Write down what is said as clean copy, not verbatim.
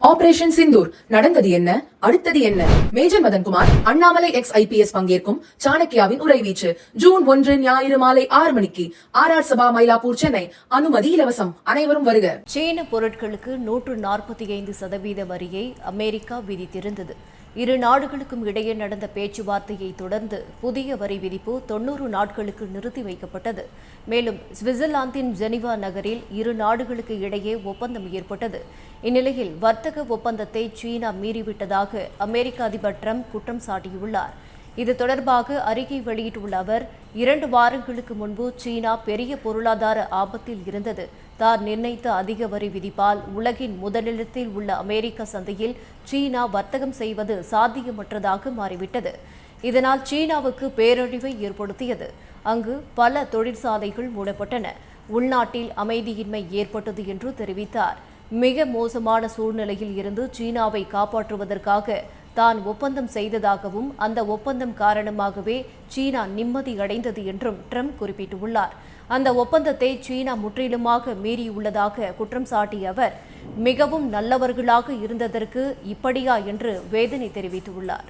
Operation Sindoor நடந்தது என்ன, அடுத்தது என்ன? Major Madhankumar, Annamalai ex IPS பங்கேற்கும் சாணக்கியாவின் உரைவீச்சு. ஜூன் 1 ஞாயிறு மாலை 6 மணிக்கு RR சபா, மயிலாப்பூர், சென்னை. அனுமதி இலவசம். அனைவரும் வருக. சீன பொருட்களுக்கு 145% வரியை அமெரிக்கா விதித்திருந்தது. இரு நாடுகளுக்கும் இடையே நடந்த பேச்சுவார்த்தையை தொடர்ந்து புதிய வரி விதிப்பு 90 நாட்களுக்கு நிறுத்தி வைக்கப்பட்டது. மேலும் சுவிட்சர்லாந்தின் ஜெனீவா நகரில் இரு நாடுகளுக்கு இடையே ஒப்பந்தம் ஏற்பட்டது. இந்நிலையில் வர்த்தக ஒப்பந்தத்தை சீனா மீறிவிட்டதாக அமெரிக்க அதிபர் ட்ரம்ப் குற்றம் சாட்டியுள்ளார். இது தொடர்பாக அறிக்கை வெளியிட்டுள்ள அவர், 2 வாரங்களுக்கு முன்பு சீனா பெரிய பொருளாதார ஆபத்தில் இருந்தது. தான் நிர்ணயித்த அதிக வரி விதிப்பால் உலகின் முதலிடத்தில் உள்ள அமெரிக்க சந்தையில் சீனா வர்த்தகம் செய்வது சாத்தியமற்றதாக மாறிவிட்டது. இதனால் சீனாவுக்கு பேரழிவை ஏற்படுத்தியது. அங்கு பல தொழிற்சாலைகள் மூடப்பட்டன. உள்நாட்டில் அமைதியின்மை ஏற்பட்டது என்று தெரிவித்தார். மிக மோசமான சூழ்நிலையில் இருந்து சீனாவை காப்பாற்றுவதற்காக தான் ஒப்பந்தம் செய்ததாகவும் அந்த ஒப்பந்தம் காரணமாகவே சீனா நிம்மதி அடைந்தது என்றும் ட்ரம்ப் குறிப்பிட்டுள்ளார். அந்த ஒப்பந்தத்தை சீனா முற்றிலுமாக மீறியுள்ளதாக குற்றம் சாட்டிய அவர், மிகவும் நல்லவர்களாக இருந்ததற்கு இப்படியா என்று வேதனை தெரிவித்துள்ளார்.